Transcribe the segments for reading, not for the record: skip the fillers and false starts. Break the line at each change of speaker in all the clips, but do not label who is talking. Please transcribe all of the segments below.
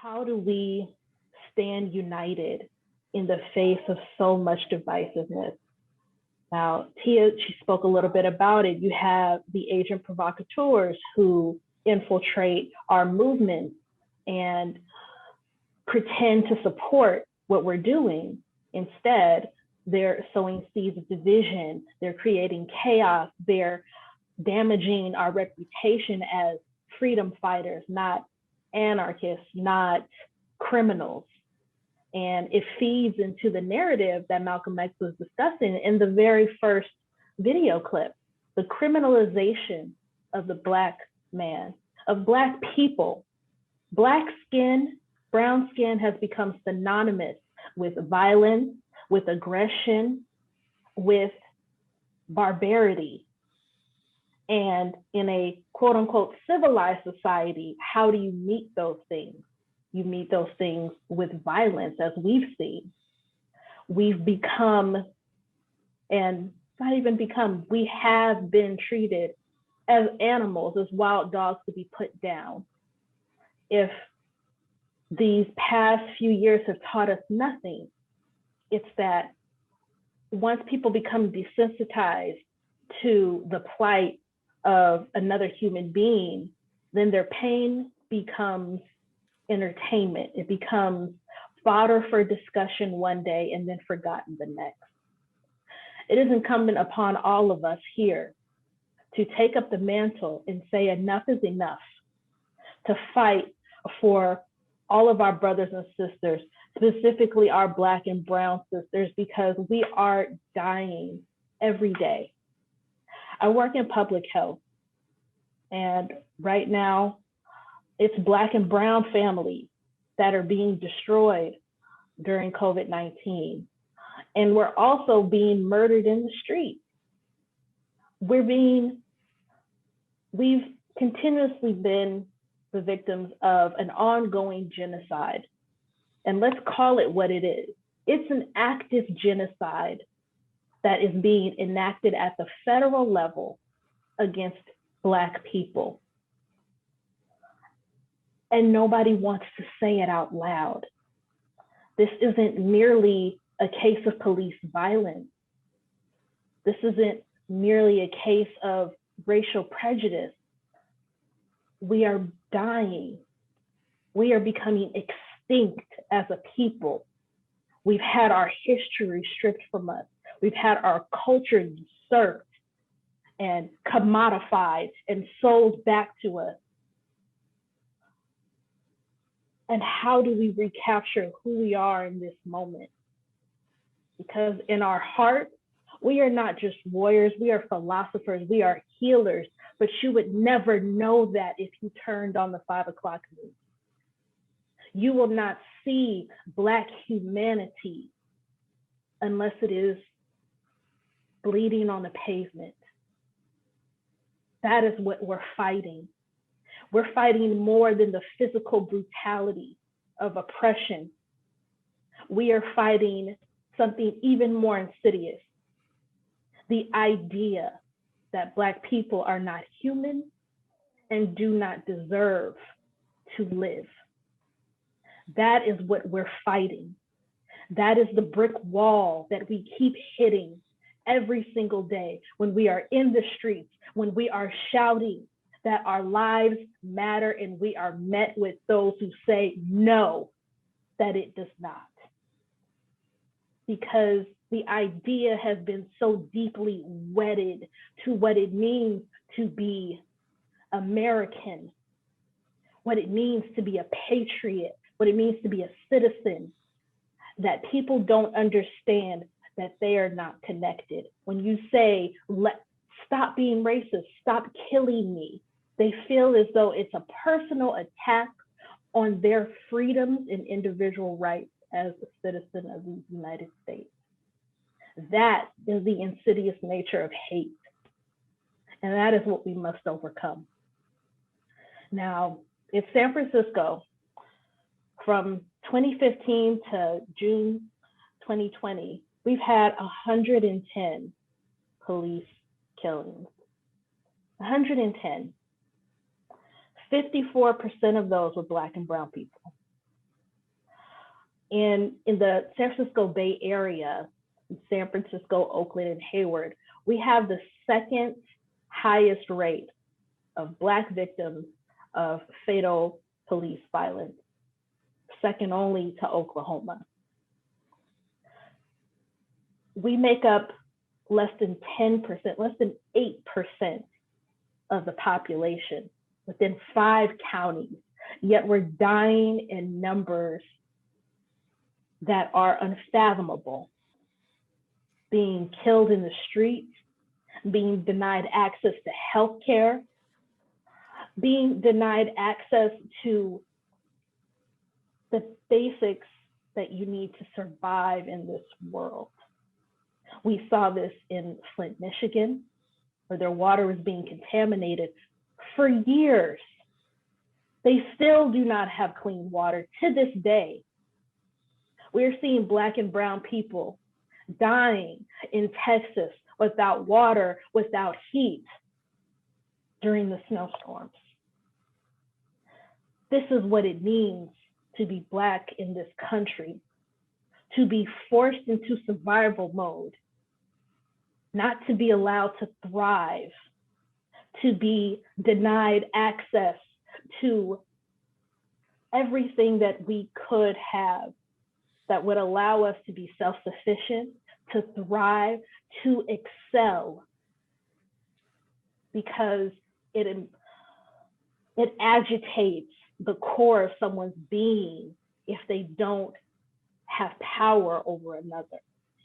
how do we stand united in the face of so much divisiveness? Now, Tia, she spoke a little bit about it. You have the agent provocateurs who infiltrate our movement and pretend to support what we're doing. Instead, they're sowing seeds of division. They're creating chaos. They're damaging our reputation as freedom fighters, not anarchists, not criminals. And it feeds into the narrative that Malcolm X was discussing in the very first video clip, the criminalization of the Black man, of Black people. Black skin, brown skin has become synonymous with violence, with aggression, with barbarity. And in a quote unquote civilized society, how do you meet those things? You meet those things with violence, as we've seen. We've become, and not even become, we have been treated as animals, as wild dogs to be put down. If these past few years have taught us nothing, it's that once people become desensitized to the plight of another human being, then their pain becomes entertainment. It becomes fodder for discussion one day and then forgotten the next. It is incumbent upon all of us here to take up the mantle and say enough is enough, to fight for all of our brothers and sisters, specifically our Black and brown sisters, because we are dying every day. I work in public health, and right now it's Black and brown families that are being destroyed during COVID-19. And we're also being murdered in the street. We've continuously been the victims of an ongoing genocide. And let's call it what it is. It's an active genocide that is being enacted at the federal level against Black people. And nobody wants to say it out loud. This isn't merely a case of police violence. This isn't merely a case of racial prejudice. We are dying. We are becoming extinct as a people. We've had our history stripped from us. We've had our culture usurped and commodified and sold back to us. And how do we recapture who we are in this moment? Because in our heart, we are not just warriors, we are philosophers, we are healers, but you would never know that if you turned on the 5 o'clock news. You will not see Black humanity unless it is bleeding on the pavement. That is what we're fighting. We're fighting more than the physical brutality of oppression. We are fighting something even more insidious. The idea that Black people are not human and do not deserve to live. That is what we're fighting. That is the brick wall that we keep hitting every single day when we are in the streets, when we are shouting that our lives matter and we are met with those who say no, that it does not. Because the idea has been so deeply wedded to what it means to be American, what it means to be a patriot, what it means to be a citizen, that people don't understand that they are not connected. When you say, stop being racist, stop killing me, they feel as though it's a personal attack on their freedoms and individual rights as a citizen of the United States. That is the insidious nature of hate. And that is what we must overcome. Now, in San Francisco, from 2015 to June 2020, we've had 110 police killings. 110. 54% of those were Black and brown people. And in the San Francisco Bay Area, San Francisco, Oakland, and Hayward, we have the second highest rate of Black victims of fatal police violence, second only to Oklahoma. We make up less than 10%, less than 8% of the population within 5 counties, yet we're dying in numbers that are unfathomable, being killed in the streets, being denied access to healthcare, being denied access to the basics that you need to survive in this world. We saw this in Flint, Michigan, where their water was being contaminated for years. They still do not have clean water to this day. We're seeing Black and brown people dying in Texas without water, without heat during the snowstorms. This is what it means to be Black in this country, to be forced into survival mode, not to be allowed to thrive, to be denied access to everything that we could have that would allow us to be self-sufficient, to thrive, to excel, because it agitates the core of someone's being if they don't have power over another,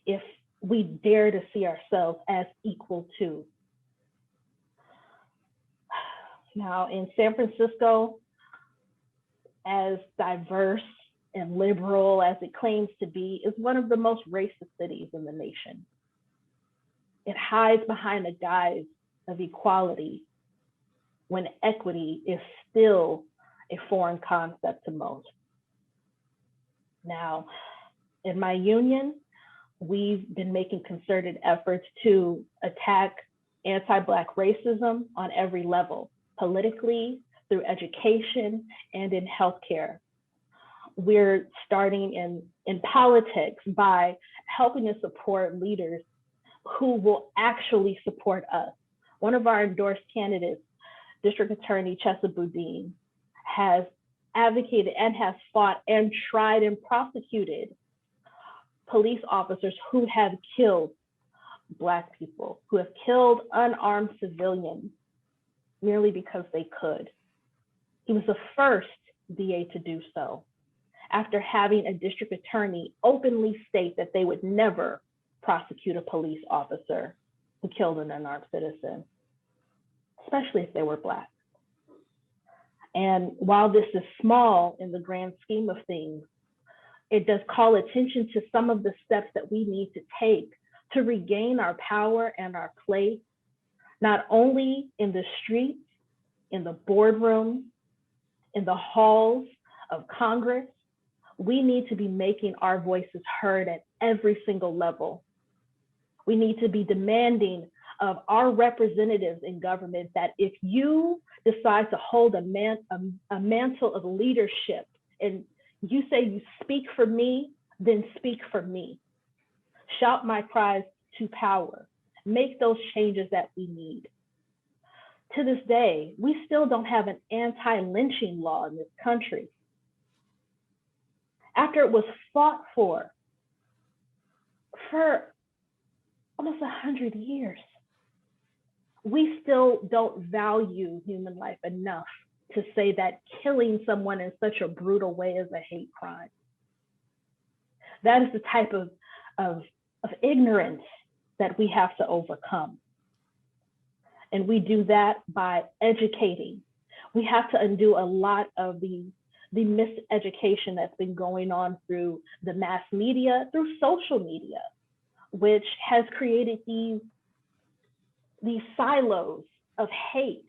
if we dare to see ourselves as equal to. Now, in San Francisco, as diverse and liberal as it claims to be, is one of the most racist cities in the nation. It hides behind the guise of equality when equity is still a foreign concept to most. Now, in my union, we've been making concerted efforts to attack anti-Black racism on every level, politically, through education, and in healthcare. We're starting in politics by helping to support leaders who will actually support us. One of our endorsed candidates, District Attorney Chesa Boudin, has advocated and has fought and tried and prosecuted police officers who have killed Black people, who have killed unarmed civilians merely because they could. He was the first DA to do so, after having a district attorney openly state that they would never prosecute a police officer who killed an unarmed citizen, especially if they were Black. And while this is small in the grand scheme of things, it does call attention to some of the steps that we need to take to regain our power and our place, not only in the streets, in the boardroom, in the halls of Congress. We need to be making our voices heard at every single level. We need to be demanding of our representatives in government that if you decide to hold a mantle of leadership and you say you speak for me, then speak for me. Shout my cries to power. Make those changes that we need. To this day, we still don't have an anti-lynching law in this country. After it was fought for almost 100 years, we still don't value human life enough to say that killing someone in such a brutal way is a hate crime. That is the type of ignorance that we have to overcome. And we do that by educating. We have to undo a lot of the miseducation that's been going on through the mass media, through social media, which has created these silos of hate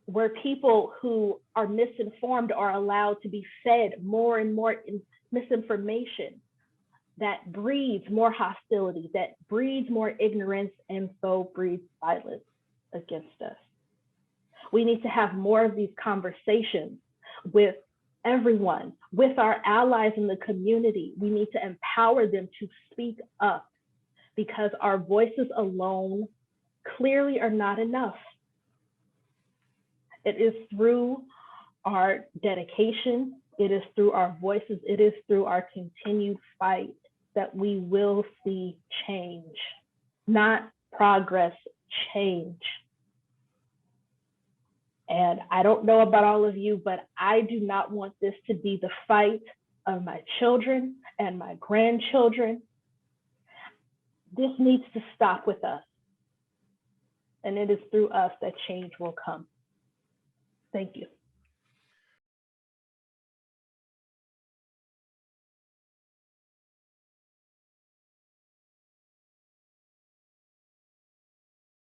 where people who are misinformed are allowed to be fed more and more misinformation that breeds more hostility, that breeds more ignorance, and so breeds violence against us. We need to have more of these conversations with everyone, with our allies in the community. We need to empower them to speak up, because our voices alone clearly are not enough. It is through our dedication, it is through our voices, it is through our continued fight that we will see change, not progress, change. And I don't know about all of you, but I do not want this to be the fight of my children and my grandchildren. This needs to stop with us. And it is through us that change will come. Thank you.